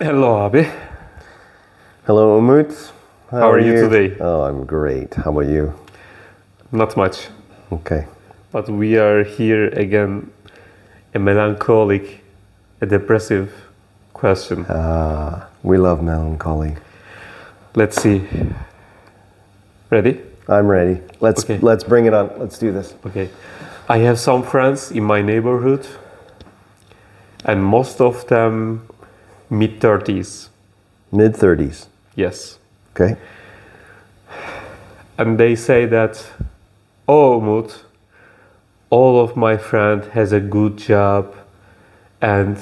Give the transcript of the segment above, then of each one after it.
Hello abi. Hello, Umut. How are you today? Oh, I'm great. How about you? Not much. Okay. But we are here again, a melancholic, a depressive question. We love melancholy. Let's see. Ready? I'm ready. Let's bring it on. Let's do this. Okay. I have some friends in my neighborhood, and most of them mid-30s. Mid-30s. Yes. Okay. And they say that, oh, Umut, all of my friend has a good job and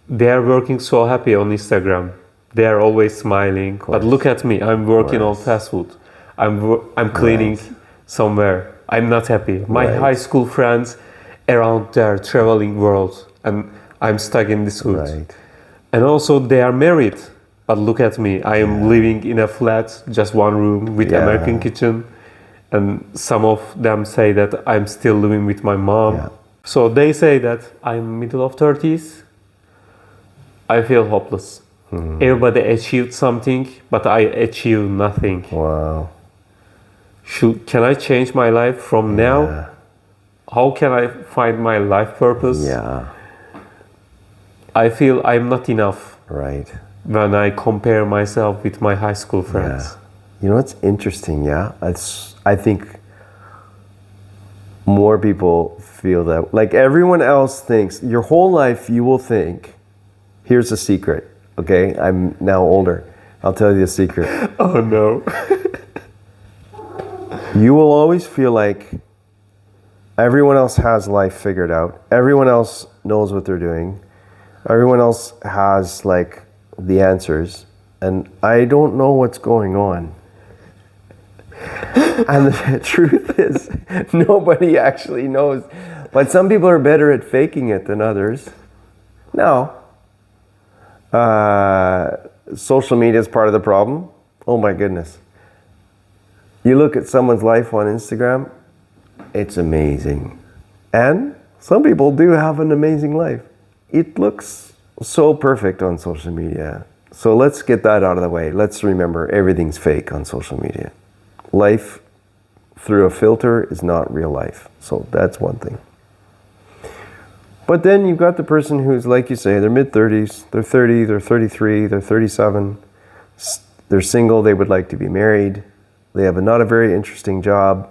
they are working so happy on Instagram. They are always smiling. But look at me, I'm working on fast food. I'm cleaning somewhere. I'm not happy. My high school friends around there traveling world and I'm stuck in this hood. Right. And also they are married. But look at me, I am living in a flat, just one room with American kitchen. And some of them say that I'm still living with my mom. Yeah. So they say that I'm middle of 30s. I feel hopeless. Everybody achieved something, but I achieved nothing. Wow. Can I change my life from now? How can I find my life purpose? Yeah. I feel I'm not enough. Right. When I compare myself with my high school friends. Yeah. You know what's interesting? I think more people feel that. Like everyone else thinks, your whole life you will think, here's a secret, okay? I'm now older. I'll tell you a secret. Oh no. You will always feel like everyone else has life figured out. Everyone else knows what they're doing. Everyone else has like the answers. And I don't know what's going on. And the truth is, nobody actually knows. But some people are better at faking it than others. Now, social media is part of the problem. Oh my goodness. You look at someone's life on Instagram, it's amazing. And some people do have an amazing life. It looks so perfect on social media. So let's get that out of the way. Let's remember everything's fake on social media. Life through a filter is not real life. So that's one thing. But then you've got the person who's, like you say, they're mid-30s, they're 30, they're 33, they're 37. They're single, they would like to be married. They have not a very interesting job.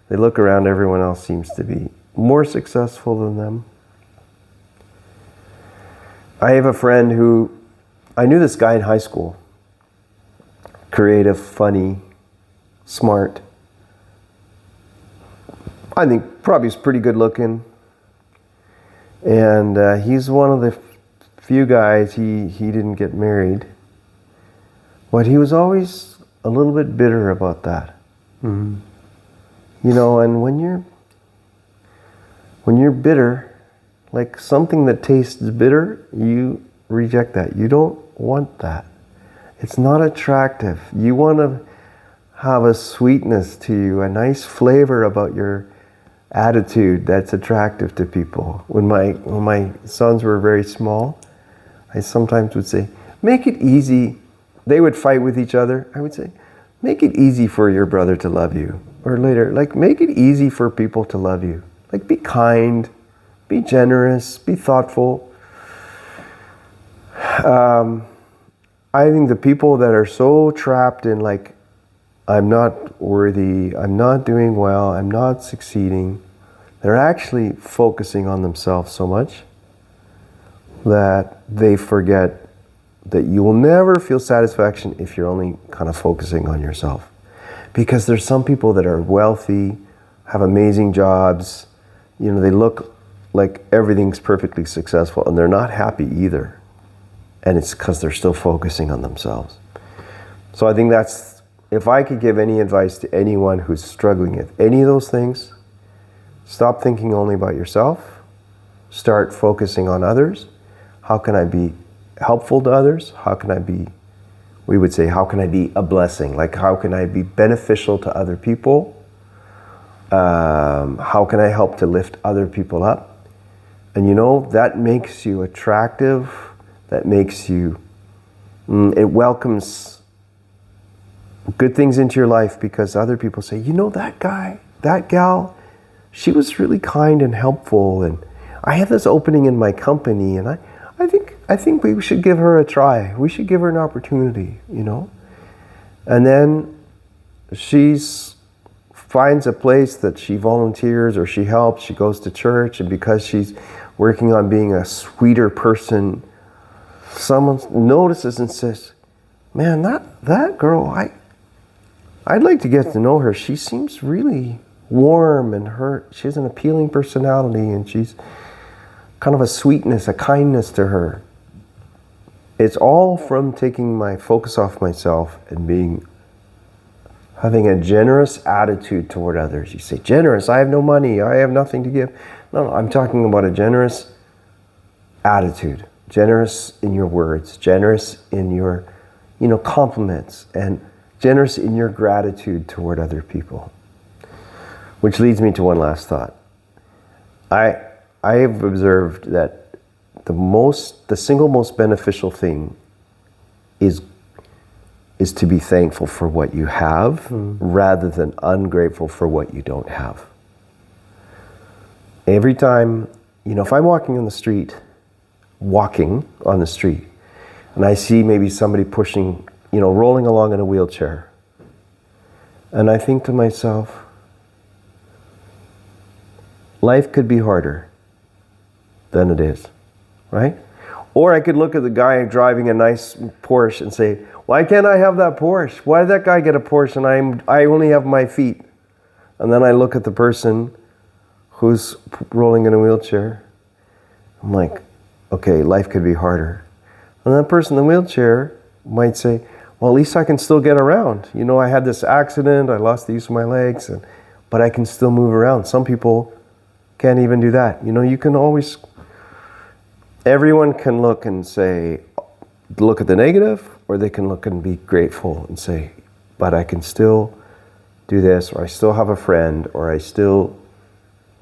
They look around, everyone else seems to be more successful than them. I have a friend who, I knew this guy in high school. Creative, funny, smart. I think probably he's pretty good looking. And he's one of the few guys, he didn't get married. But he was always a little bit bitter about that. Mm-hmm. You know, and when you're bitter, like something that tastes bitter, you reject that. You don't want that. It's not attractive. You want to have a sweetness to you, a nice flavor about your attitude that's attractive to people. When my sons were very small, I sometimes would say, make it easy. They would fight with each other. I would say, make it easy for your brother to love you. Or later, like, make it easy for people to love you. Like, be kind, be generous, be thoughtful. I think the people that are so trapped in like, I'm not worthy, I'm not doing well, I'm not succeeding, they're actually focusing on themselves so much that they forget that you will never feel satisfaction if you're only kind of focusing on yourself. Because there's some people that are wealthy, have amazing jobs, you know, they look like everything's perfectly successful and they're not happy either. And it's because they're still focusing on themselves. So I think that's, if I could give any advice to anyone who's struggling with any of those things, stop thinking only about yourself. Start focusing on others. How can I be helpful to others? How can I be, we would say, how can I be a blessing? Like, how can I be beneficial to other people? How can I help to lift other people up? And you know, that makes you attractive. That makes you It welcomes good things into your life because other people say, you know, that guy, that gal, she was really kind and helpful, and I have this opening in my company, and I think we should give her a try. We should give her an opportunity, you know. And then finds a place that she volunteers or she helps. She goes to church, and because she's working on being a sweeter person, someone notices and says, "Man, that girl, I'd like to get to know her. She seems really warm, and she has an appealing personality, and she's kind of a sweetness, a kindness to her." It's all from taking my focus off myself and having a generous attitude toward others. You say, generous, I have no money, I have nothing to give. No, I'm talking about a generous attitude, generous in your words, generous in your, compliments, and generous in your gratitude toward other people. Which leads me to one last thought. I have observed that the single most beneficial thing is to be thankful for what you have rather than ungrateful for what you don't have. Every time, if I'm walking on the street, and I see maybe somebody pushing, rolling along in a wheelchair, and I think to myself, life could be harder than it is, right? Or I could look at the guy driving a nice Porsche and say, why can't I have that Porsche? Why did that guy get a Porsche and I only have my feet? And then I look at the person who's rolling in a wheelchair. I'm like, okay, life could be harder. And that person in the wheelchair might say, well, at least I can still get around. I had this accident, I lost the use of my legs, but I can still move around. Some people can't even do that. You can always, everyone can look at the negative, or they can look and be grateful and say, but I can still do this, or I still have a friend, or I still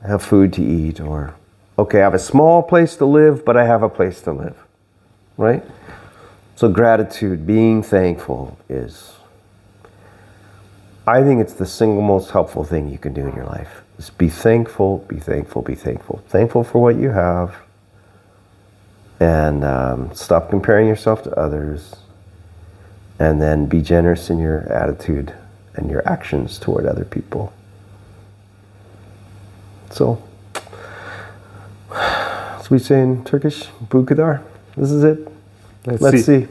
have food to eat, or, okay, I have a small place to live, but I have a place to live, right? So gratitude, being thankful I think it's the single most helpful thing you can do in your life. Is be thankful, be thankful, be thankful. Thankful for what you have, and stop comparing yourself to others, and then be generous in your attitude and your actions toward other people. So, as we say in Turkish, bu kadar. This is it. Let's see.